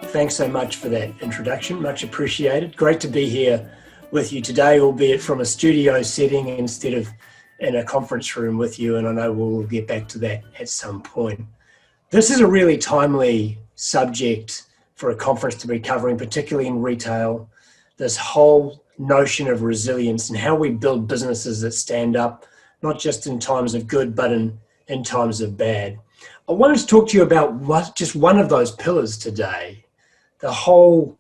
thanks so much for that introduction. Much appreciated. Great to be here with you today, albeit from a studio setting instead of in a conference room with you, and I know we'll get back to that at some point. This is a really timely subject for a conference to be covering, particularly in retail, this whole notion of resilience and how we build businesses that stand up, not just in times of good, but in times of bad. I wanted to talk to you about just one of those pillars today, the whole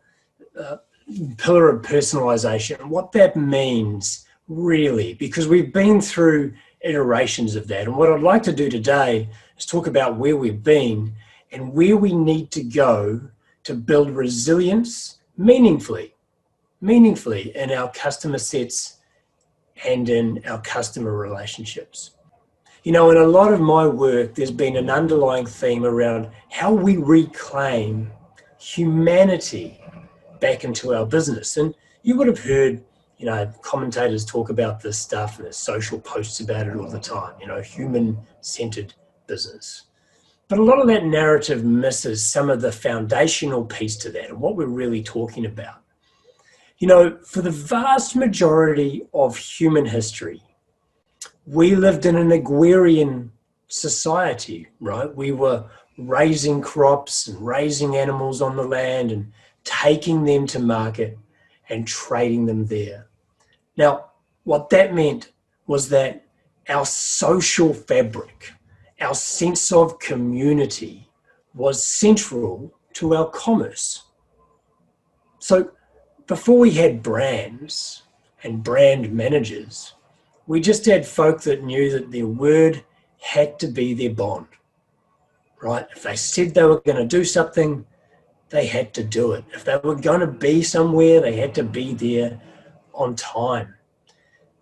pillar of personalization, and what that means really, because we've been through iterations of that. And what I'd like to do today is talk about where we've been and where we need to go to build resilience meaningfully in our customer sets and in our customer relationships. You know, in a lot of my work, there's been an underlying theme around how we reclaim humanity back into our business. And you would have heard, you know, commentators talk about this stuff and there's social posts about it all the time, you know, human-centered business. But a lot of that narrative misses some of the foundational piece to that and what we're really talking about. You know, for the vast majority of human history, we lived in an agrarian society, right? We were raising crops and raising animals on the land and taking them to market and trading them there. Now, what that meant was that our social fabric, our sense of community was central to our commerce. So before we had brands and brand managers, we just had folk that knew that their word had to be their bond, right? If they said they were going to do something, they had to do it. If they were going to be somewhere, they had to be there on time.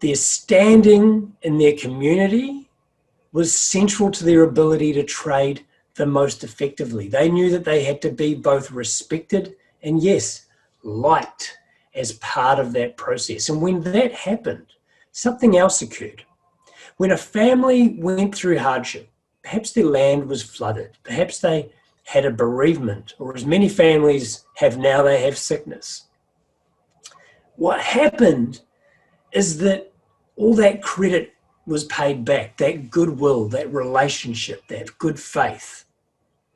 Their standing in their community was central to their ability to trade the most effectively. They knew that they had to be both respected and, yes, liked as part of that process. And when that happened, something else occurred. When a family went through hardship, perhaps their land was flooded, perhaps they had a bereavement, or as many families have now, they have sickness. What happened is that all that credit was paid back, that goodwill, that relationship, that good faith,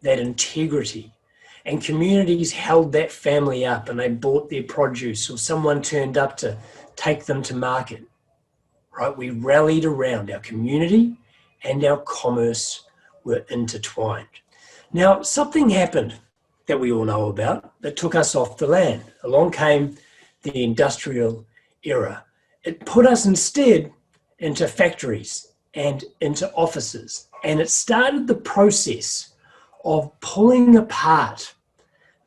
that integrity. And communities held that family up and they bought their produce, or someone turned up to take them to market, right? We rallied around our community and our commerce were intertwined. Now, something happened that we all know about that took us off the land. Along came the industrial era. It put us instead into factories and into offices. And it started the process of pulling apart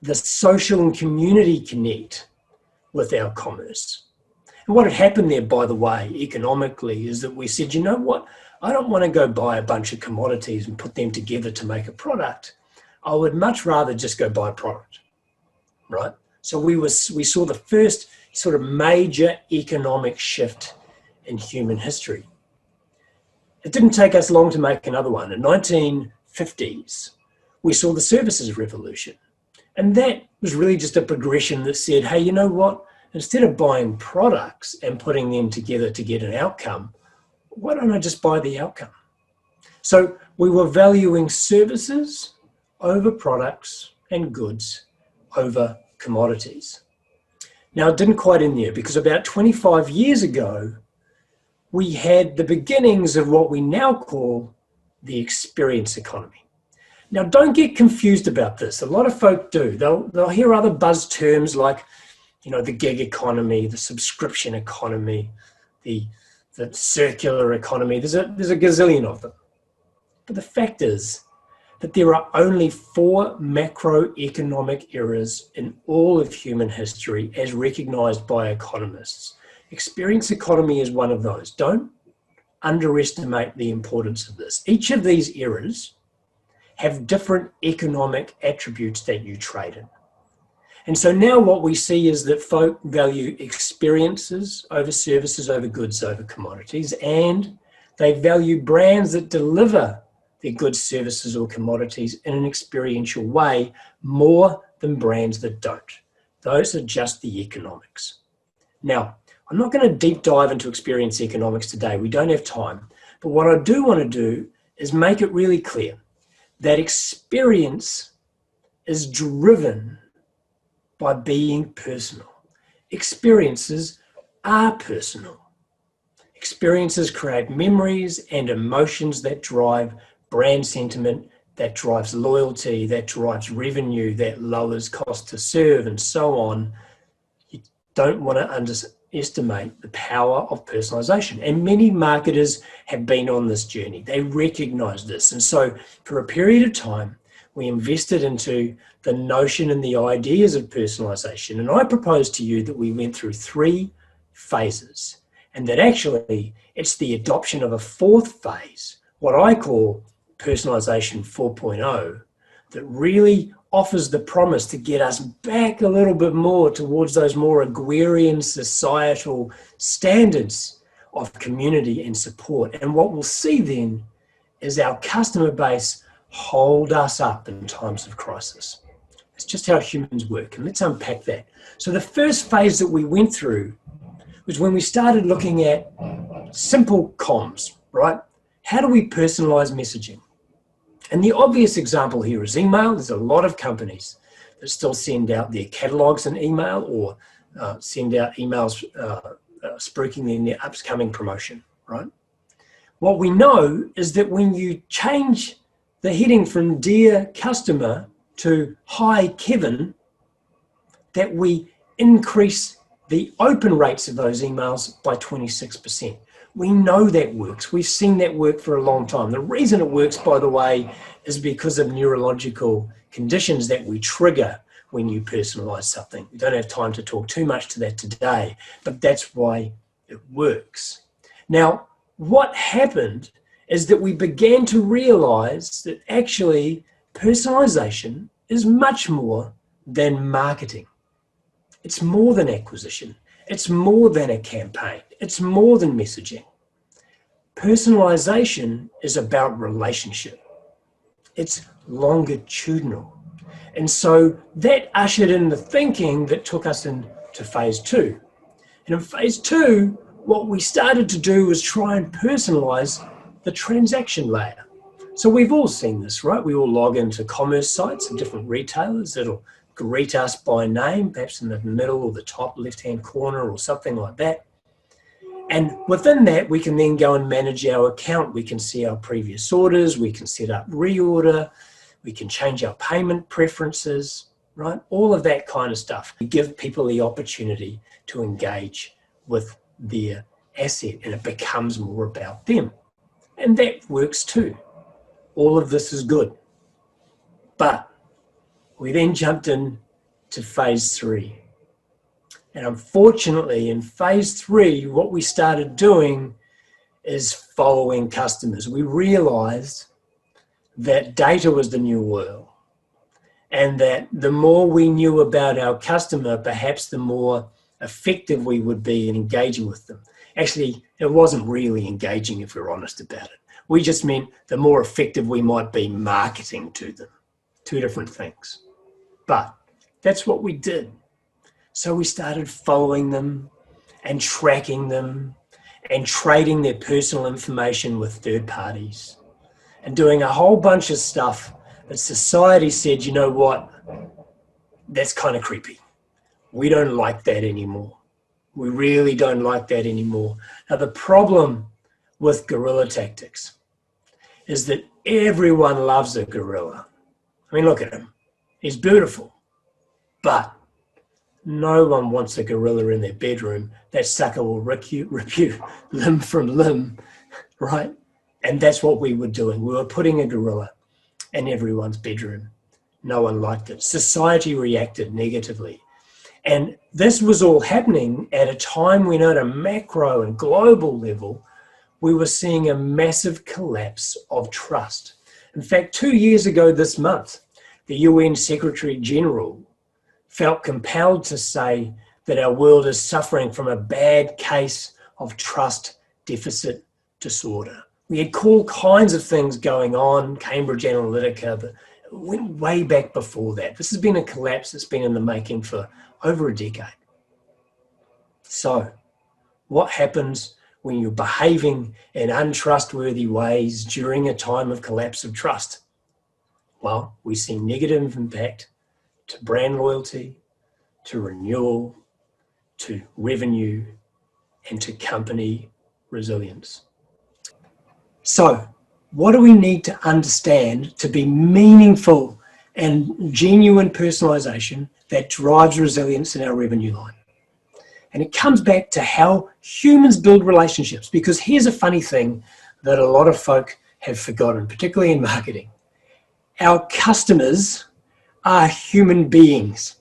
the social and community connect with our commerce. And what had happened there, by the way, economically, is that we said, you know what? I don't want to go buy a bunch of commodities and put them together to make a product. I would much rather just go buy a product, right? So we saw the first sort of major economic shift in human history. It didn't take us long to make another one. In the 1950s, we saw the services revolution. And that was really just a progression that said, hey, you know what? Instead of buying products and putting them together to get an outcome, why don't I just buy the outcome? So we were valuing services over products and goods over commodities. Now, it didn't quite end there, because about 25 years ago, we had the beginnings of what we now call the experience economy. Now, don't get confused about this. A lot of folk do. They'll hear other buzz terms like, you know, the gig economy, the subscription economy, the circular economy. There's a gazillion of them. But the fact is that there are only 4 macroeconomic eras in all of human history as recognized by economists. Experience economy is one of those. Don't underestimate the importance of this. Each of these eras have different economic attributes that you trade in. And so now what we see is that folk value experiences over services, over goods, over commodities, and they value brands that deliver their goods, services, or commodities in an experiential way more than brands that don't. Those are just the economics. Now, I'm not going to deep dive into experience economics today. We don't have time. But what I do want to do is make it really clear that experience is driven by being personal. Experiences are personal. Experiences create memories and emotions that drive brand sentiment, that drives loyalty, that drives revenue, that lowers cost to serve, and so on. You don't want to underestimate the power of personalization. And many marketers have been on this journey. They recognize this. And so for a period of time, we invested into the notion and the ideas of personalization. And I propose to you that we went through 3 phases, and that actually it's the adoption of a 4th phase, what I call Personalization 4.0, that really offers the promise to get us back a little bit more towards those more agrarian societal standards of community and support. And what we'll see then is our customer base hold us up in times of crisis. It's just how humans work, and let's unpack that. So the first phase that we went through was when we started looking at simple comms, right? How do we personalize messaging? And the obvious example here is email. There's a lot of companies that still send out their catalogs in email, or send out emails spruiking their upcoming promotion, right? What we know is that when you change the heading from Dear Customer to Hi Kevin, that we increase the open rates of those emails by 26%. We know that works. We've seen that work for a long time. The reason it works, by the way, is because of neurological conditions that we trigger when you personalize something. We don't have time to talk too much to that today, but that's why it works. Now, what happened is that we began to realize that actually personalization is much more than marketing. It's more than acquisition. It's more than a campaign. It's more than messaging. Personalization is about relationship. It's longitudinal. And so that ushered in the thinking that took us into phase 2. And in phase 2, what we started to do was try and personalize the transaction layer. So we've all seen this, right? We all log into commerce sites of different retailers that'll greet us by name, perhaps in the middle or the top left-hand corner or something like that. And within that, we can then go and manage our account. We can see our previous orders. We can set up reorder. We can change our payment preferences, right? All of that kind of stuff. We give people the opportunity to engage with their asset, and it becomes more about them. And that works too. All of this is good. But we then jumped in to phase 3. And unfortunately, in phase 3, what we started doing is following customers. We realized that data was the new oil, and that the more we knew about our customer, perhaps the more effective we would be in engaging with them. Actually, it wasn't really engaging, if we're honest about it. We just meant the more effective we might be marketing to them. 2 different things. But that's what we did. So we started following them and tracking them and trading their personal information with third parties and doing a whole bunch of stuff that society said, you know what, that's kind of creepy. We don't like that anymore. We really don't like that anymore. Now, the problem with guerrilla tactics is that everyone loves a guerrilla. I mean, look at him. He's beautiful. But no one wants a gorilla in their bedroom. That sucker will rip you limb from limb, right? And that's what we were doing. We were putting a gorilla in everyone's bedroom. No one liked it. Society reacted negatively. And this was all happening at a time when at a macro and global level, we were seeing a massive collapse of trust. In fact, 2 years ago this month, the UN Secretary General felt compelled to say that our world is suffering from a bad case of trust deficit disorder. We had all kinds of things going on, Cambridge Analytica, but it went way back before that. This has been a collapse that's been in the making for over a decade. So what happens when you're behaving in untrustworthy ways during a time of collapse of trust? Well, we see negative impact to brand loyalty, to renewal, to revenue, and to company resilience. So what do we need to understand to be meaningful and genuine personalization that drives resilience in our revenue line? And it comes back to how humans build relationships, because here's a funny thing that a lot of folk have forgotten, particularly in marketing. Our customers are human beings,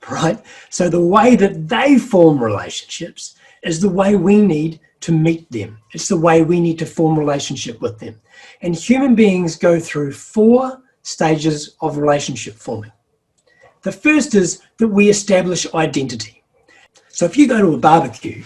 right? So the way that they form relationships is the way we need to meet them. It's the way we need to form relationship with them. And human beings go through 4 stages of relationship forming. The first is that we establish identity. So if you go to a barbecue,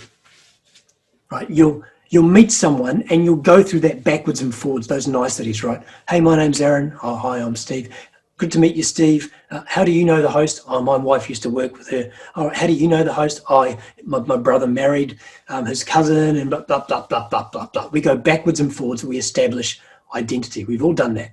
right, you'll meet someone and you'll go through that backwards and forwards, those niceties, right? Hey, my name's Aaron. Oh, hi, I'm Steve. Good to meet you, Steve. How do you know the host? Oh, my wife used to work with her. Oh, how do you know the host? Oh, my brother married his cousin, and blah, blah, blah, blah, blah, blah, blah. We go backwards and forwards. We establish identity. We've all done that.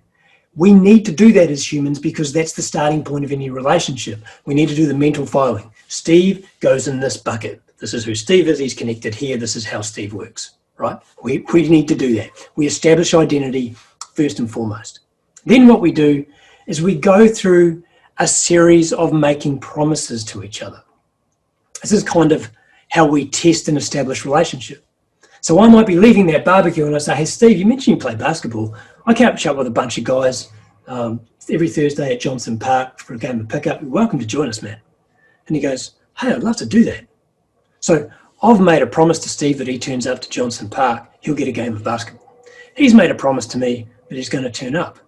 We need to do that as humans because that's the starting point of any relationship. We need to do the mental filing. Steve goes in this bucket. This is who Steve is. He's connected here. This is how Steve works, right? We need to do that. We establish identity first and foremost. Then what we do is we go through a series of making promises to each other. This is kind of how we test and establish relationship. So I might be leaving that barbecue and I say, hey, Steve, you mentioned you play basketball. I catch up with a bunch of guys every Thursday at Johnson Park for a game of pickup. You're welcome to join us, man. And he goes, hey, I'd love to do that. So I've made a promise to Steve that he turns up to Johnson Park, he'll get a game of basketball. He's made a promise to me that he's going to turn up.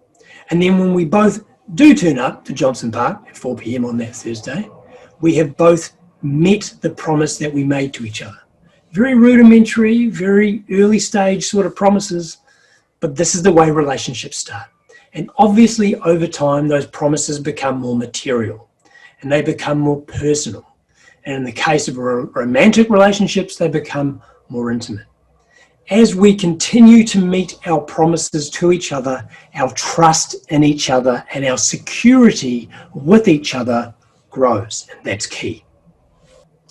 And then when we both do turn up to Johnson Park at 4 p.m. on that Thursday, we have both met the promise that we made to each other. Very rudimentary, very early stage sort of promises, but this is the way relationships start. And obviously over time, those promises become more material and they become more personal. And in the case of romantic relationships, they become more intimate. As we continue to meet our promises to each other, our trust in each other and our security with each other grows, and that's key.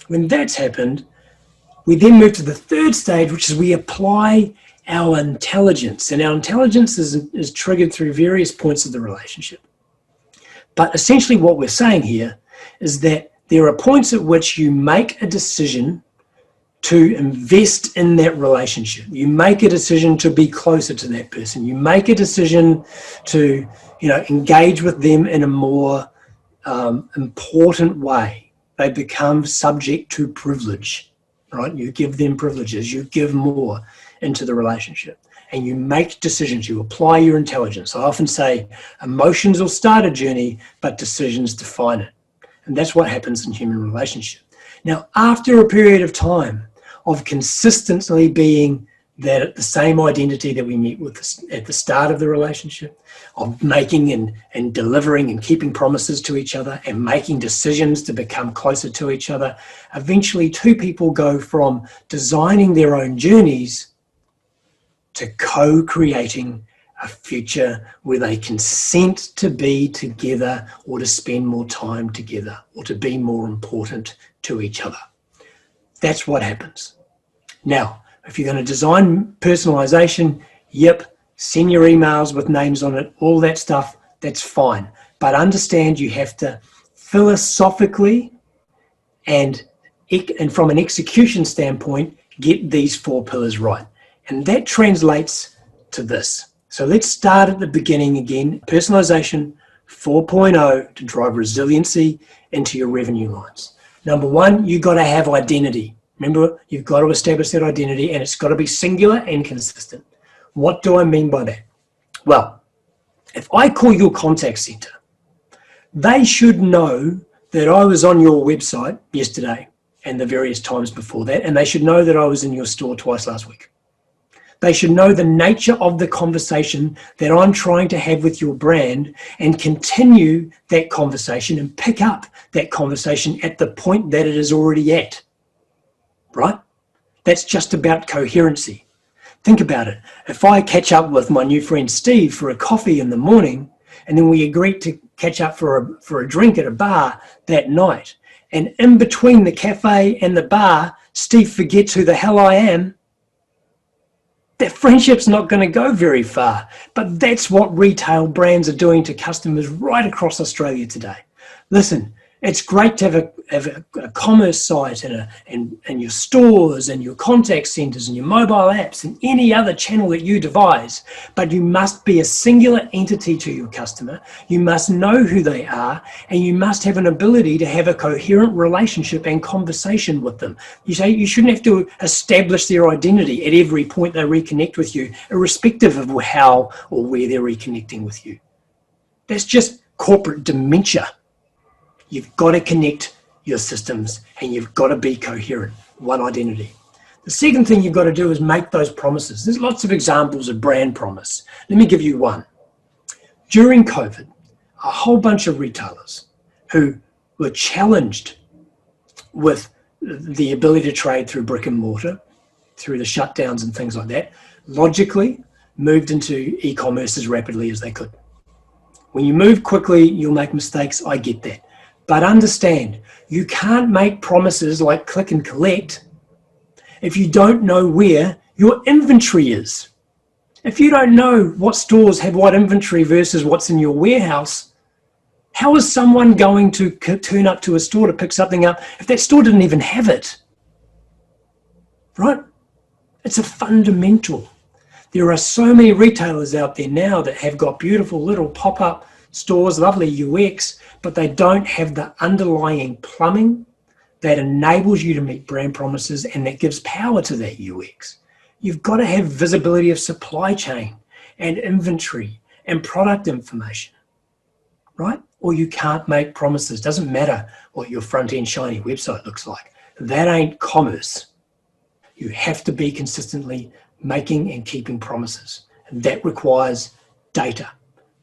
When that's happened, we then move to the third stage, which is we apply our intelligence. And our intelligence is triggered through various points of the relationship. But essentially what we're saying here is that there are points at which you make a decision to invest in that relationship. You make a decision to be closer to that person. You make a decision to, engage with them in a more important way. They become subject to privilege, right? You give them privileges. You give more into the relationship. And you make decisions. You apply your intelligence. I often say emotions will start a journey, but decisions define it. And that's what happens in human relationship. Now, after a period of time of consistently being that the same identity that we meet with at the start of the relationship, of making and delivering and keeping promises to each other and making decisions to become closer to each other, eventually 2 people go from designing their own journeys to co-creating a future where they consent to be together or to spend more time together or to be more important to each other. That's what happens. Now, if you're going to design personalization, yep, send your emails with names on it, all that stuff, that's fine. But understand you have to philosophically and from an execution standpoint, get these 4 pillars right. And that translates to this. So let's start at the beginning again. Personalization 4.0 to drive resiliency into your revenue lines. Number 1, you've got to have identity. Remember, you've got to establish that identity and it's got to be singular and consistent. What do I mean by that? Well, if I call your contact center, they should know that I was on your website yesterday and the various times before that, and they should know that I was in your store twice last week. They should know the nature of the conversation that I'm trying to have with your brand and continue that conversation and pick up that conversation at the point that it is already at, right? That's just about coherency. Think about it. If I catch up with my new friend Steve for a coffee in the morning, and then we agree to catch up for a drink at a bar that night, and in between the cafe and the bar, Steve forgets who the hell I am, that friendship's not going to go very far. But that's what retail brands are doing to customers right across Australia today. Listen, it's great to have a commerce site and your stores and your contact centers and your mobile apps and any other channel that you devise, but you must be a singular entity to your customer. You must know who they are, and you must have an ability to have a coherent relationship and conversation with them. You shouldn't have to establish their identity at every point they reconnect with you, irrespective of how or where they're reconnecting with you. That's just corporate dementia. You've got to connect your systems and you've got to be coherent, one identity. The second thing you've got to do is make those promises. There's lots of examples of brand promise. Let me give you one. During COVID, a whole bunch of retailers who were challenged with the ability to trade through brick and mortar, through the shutdowns and things like that, logically moved into e-commerce as rapidly as they could. When you move quickly, you'll make mistakes. I get that. But understand, you can't make promises like click and collect if you don't know where your inventory is. If you don't know what stores have what inventory versus what's in your warehouse, how is someone going to turn up to a store to pick something up if that store didn't even have it? Right? It's a fundamental. There are so many retailers out there now that have got beautiful little pop-up stores, lovely UX, but they don't have the underlying plumbing that enables you to meet brand promises and that gives power to that UX. You've got to have visibility of supply chain and inventory and product information, right? Or you can't make promises. Doesn't matter what your front-end shiny website looks like. That ain't commerce. You have to be consistently making and keeping promises. And that requires data.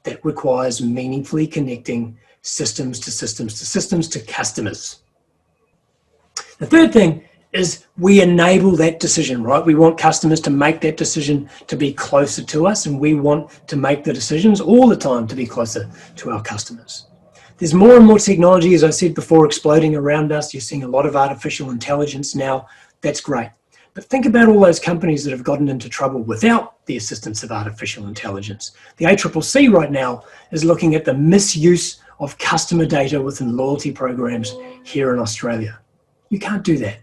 That requires meaningfully connecting systems to systems to systems to customers. The third thing is we enable that decision, right? We want customers to make that decision to be closer to us, and we want to make the decisions all the time to be closer to our customers. There's more and more technology, as I said before, exploding around us. You're seeing a lot of artificial intelligence now. That's great. But think about all those companies that have gotten into trouble without the assistance of artificial intelligence. The ACCC right now is looking at the misuse of customer data within loyalty programs here in Australia. You can't do that.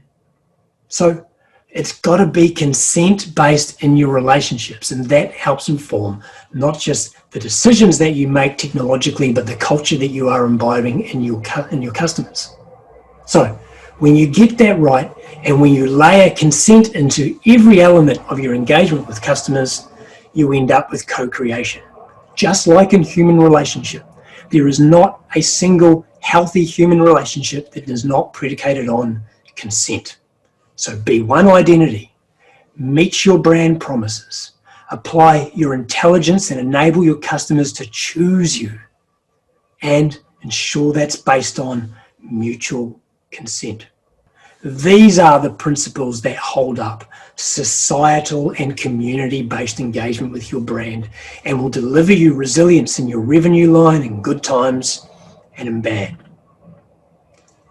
So it's got to be consent-based in your relationships, and that helps inform not just the decisions that you make technologically, but the culture that you are imbibing in your customers. So when you get that right, and when you layer consent into every element of your engagement with customers, you end up with co-creation. Just like in human relationship, there is not a single healthy human relationship that is not predicated on consent. So be one identity, meet your brand promises, apply your intelligence and enable your customers to choose you, and ensure that's based on mutual consent. These are the principles that hold up societal and community-based engagement with your brand and will deliver you resilience in your revenue line in good times and in bad.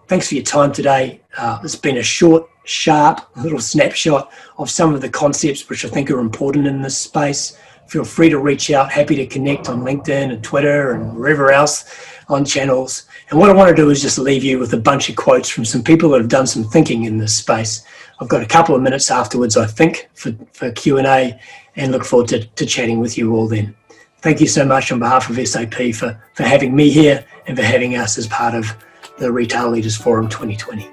Thanks for your time today. It's been a short, sharp little snapshot of some of the concepts which I think are important in this space. Feel free to reach out. Happy to connect on LinkedIn and Twitter and wherever else on channels. And what I want to do is just leave you with a bunch of quotes from some people that have done some thinking in this space. I've got a couple of minutes afterwards, I think, for Q&A, and look forward to chatting with you all then. Thank you so much on behalf of SAP for having me here and for having us as part of the Retail Leaders Forum 2020.